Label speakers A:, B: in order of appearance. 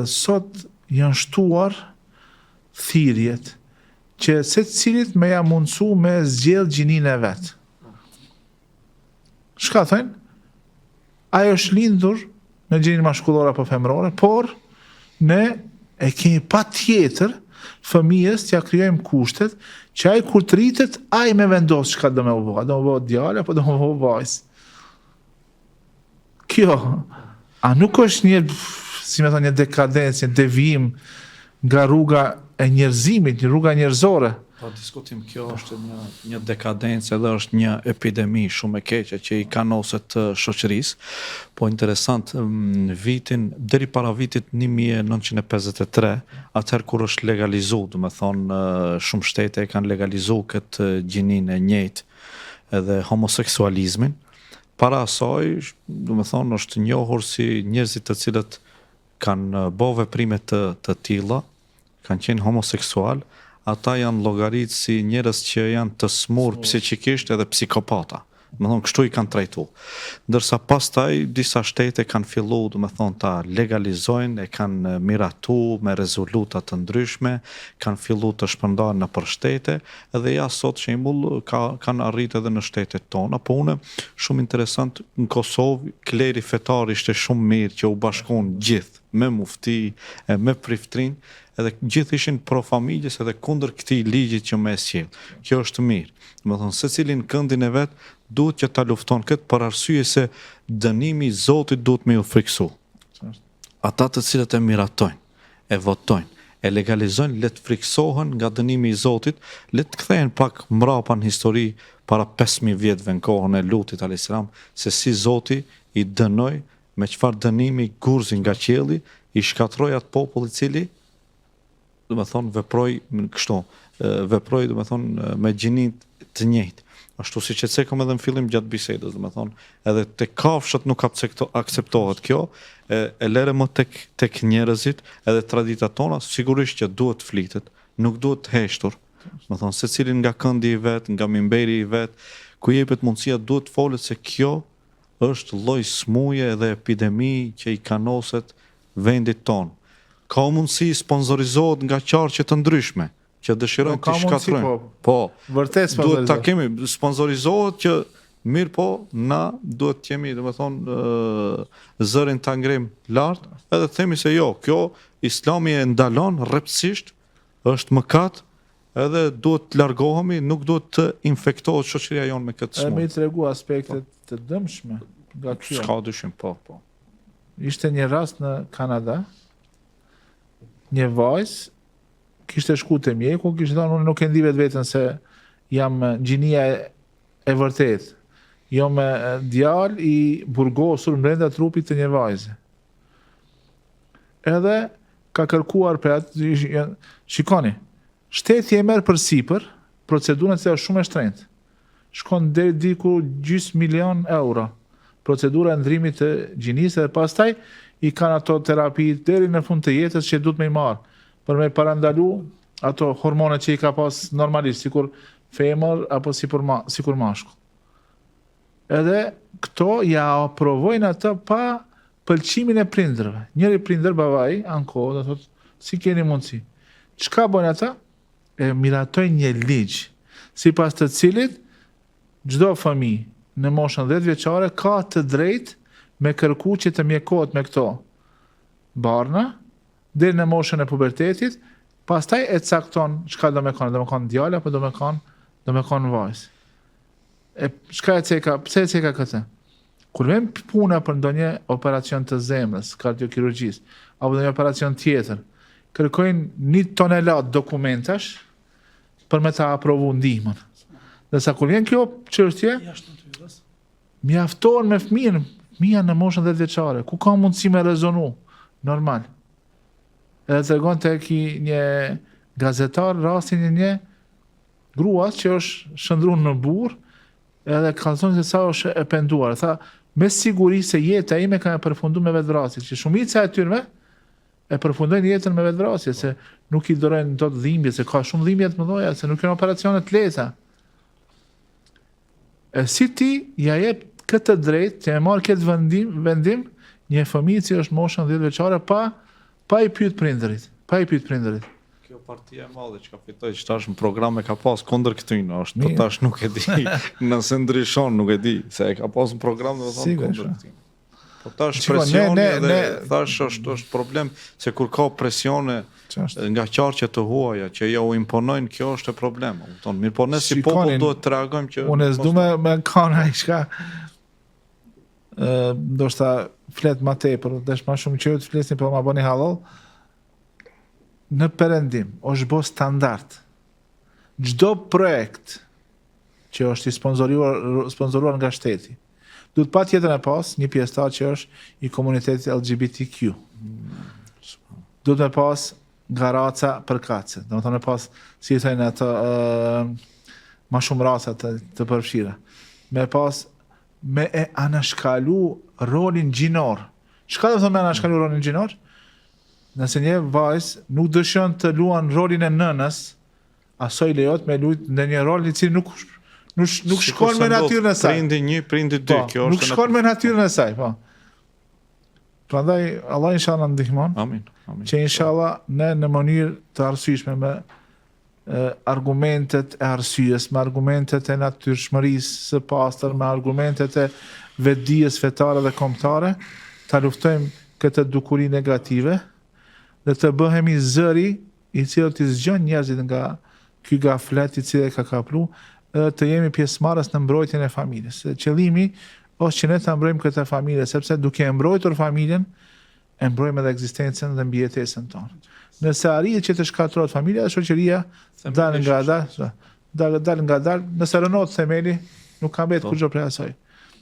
A: sot janë shtuar thirrjet që secilit me ja mundsu me zgjedh gjininë e vet. Çka thënë? Ajo është lindur në gjininë mashkullore apo femërore, por ne e kemi patjetër fëmijës t'ja krijojmë kushtet që ai kur të rritet, ai me vendos çka do me u bë, do me bë djalë apo do me bë vajzë. Kjo, a nuk është një, si me thonë, një dekadencë, një devijim nga rruga e njerëzimit, një rruga njerëzore?
B: Pa diskutim, kjo është një dekadencë edhe është një epidemi shumë e keqe që i kanoset të shoqërisë, po interesant, deri para vitit 1953, atëherë kur është legalizu, do me thonë, shumë shtete e kanë legalizu këtë gjinin e njëjtë edhe homoseksualizmin. Para asaj, do me thonë, është njohur si njerëzit të cilët kanë bo veprime të tilla, kanë qenë homoseksual, ata janë llogarit si njerëz që janë të smur psikikisht edhe psikopata. Do me thonë, kështu i kanë trajtu. Ndërsa pastaj disa shtete kanë fillu, do me thonë, ta legalizojnë, e kanë miratu me rezoluta të ndryshme, kanë fillu të shpërndarë në për shtete, edhe ja sot shembull kanë arrit edhe në shtetet tona, po une shumë interesant në Kosovë, kleri fetar ishte shumë mirë që u bashkon gjithë, me mufti, me priftrin, edhe gjithë ishin pro familjes edhe kundër këtij ligjit që më sjell. Kjo është mirë. Do të thonë, secili në këndin e vet duhet që ta lufton këtë për arsye se dënimi i Zotit duhet me u friksu. Ata të cilët e miratojnë, e votojnë, e legalizojnë, le të friksohen nga dënimi i Zotit, le të kthehen pak mbrapa në histori para 5000 vjetëve në kohën e Lutit alayhis salam, se si Zoti i dënoi me çfarë dënimi gurzi nga qielli i shkatroi atë popull i cili do me thonë veproj do me thonë me gjinit të njëjtë. Ashtu si që cekëm edhe në fillim gjatë bisedës, do me thonë, edhe të kafshët nuk akceptohet kjo, e lere më tek njerëzit, edhe traditat tona, sigurisht që duhet flitet, nuk duhet heshtur. Do me thonë, se cilin nga këndi i vet, nga mimberi i vet, ku jepet mundësia duhet folet se kjo është lloj smuje edhe epidemi që i kanoset vendit tonë. Ka mundësi sponsorizohet nga qarqe të ndryshme, që dëshirojnë të shkatrojnë. Po,
A: vërtet
B: duhet ta kemi, sponsorizohet që mirë po, na duhet të kemi, do me thonë, zërin ta ngrem lart, edhe themi se jo, kjo Islami e ndalon rreptësisht, është mëkat, edhe duhet të largohemi, nuk duhet të infektohet shoqëria jonë me këtë smundje.
A: Me i tregu aspektet të dëmshme nga kjo.
B: S'ka dyshim, po.
A: Ishte një rast në Kanada, një vajzë kishte shku te mjeku, kishte thënë unë nuk e ndi vetën se jam gjinia e vërtet. Jo me djalë i burgosur brenda trupit të një vajze. Edhe ka kërkuar për atë, shikoni, shteti e merr përsipër procedurën që është shumë e shtrenjtë. Shkon deri diku €500.000 procedura e ndrimit të gjinisë dhe pastaj i kanë ato terapi deri në fund të jetës që duhet me i marë, për me parandalu ato hormone që i ka pas normalisht, sikur femër apo sikur mashkull. Edhe këto ja aprovojnë atë pa pëlqimin e prindërve. Njëri prindër babai anko, do thotë, si keni mundësi. Çka bën ata? E miratojnë një ligj, sipas të cilit çdo fëmijë në moshën 10 vjeçare ka të drejtë me kërku që të mjekohet me këto barna, deri në moshën e pubertetit, pastaj e cakton çka do me kanë djalë apo do me kanë vajzë. Çka e ceka, pse e ceka këtë? Kur vjen puna për ndonjë operacion të zemrës, kardiokirurgjisë, apo ndonjë operacion tjetër, kërkojnë 1 tonelat dokumentash për me ta aprovu ndihmën. Dhe sa kur vjen kjo çështje, mjafton me fëmijën, fëmija në moshën 10 vjeçare, ku ka mundësi me rezonu, normal. Edhe të regon të një gazetar rastin një gruas që është shëndruar në burr, edhe kallëzon se sa është e penduar. Tha, me siguri se jeta ime ka përfundu me vetvrasje, që shumica e tyre e përfundojnë jetën me vetvrasje, se nuk i dorojnë dot dhimbje, se ka shumë dhimbje të mëdha, se nuk janë operacione të lehta. Si ti ja jep këtë drejt, që e marrë këtë vendim një fëmijë që është moshën 10 vjeçare pa Pa i pyet prindërit.
B: Kjo partia e madhe që ka fitoj, që tash në programe ka pas kundër këtyne, është, po
A: Mirë.
B: tash nuk e di, nëse ndryshon, nuk e di, se e ka pas në program dhe thonë
A: Sigurisht,
B: kundër këtyne. Po tash
A: Shiko,
B: presioni
A: ne-
B: dhe tash është problem, se kur ka presione
A: Ç'është?
B: nga qarqe të huaja, që ja u imponojnë, kjo është e problem. Kupton? Mirë, po ne si
A: Shikoni,
B: popull duhet të reagojmë që...
A: Unë s'du me kanë ai çka ndoshta flet ma tepër, desh ma shumë që të flesin për ma bëni halal. Në perëndim është bo standard. Çdo projekt që është i sponsoruar nga shteti, duhet patjetër me pas një pjesëtar që është i komunitetit LGBTQ. Duhet me pas garaca për kace. Do të thonë me pas, si i thënë ato ma shumë raca të përfshira. Me pas me e anashkalu rolin gjinor. Çka do të thonë me anashkalu rolin gjinor? Nëse një vajzë nuk dëshon të luan rolin e nënës, asoj lejot me lujt në një rol i cili nuk shkon me natyrën e saj.
B: Prindi 1, prindi 2,
A: Po,
B: kjo
A: nuk
B: është...
A: shkon me natyrën e saj, po. Prandaj Allah inshallah ndihmon,
B: Amin, amin.
A: që inshallah ne në mënyrë të arsyeshme me argumentet e arsyes, me argumentet e natyrshmërisë së pastër, me argumentet e vetdijes fetare dhe kombëtare, ta luftojmë këtë dukuri negative dhe të bëhemi zëri i cili të zgjon njerëzit nga ky gaflet i cili ka kaplu, edhe të jemi pjesëmarrës në mbrojtjen e familjes. Se qëllimi është që ne ta mbrojmë këtë familje, sepse duke e mbrojtur familjen, e mbrojmë edhe ekzistencën dhe mbijetesën tonë. Nëse arrihet që të shkatërrohet familja, shoqëria dal nga dal, nëse rënohet themeli, nuk ka mbetë kurrë prej asaj.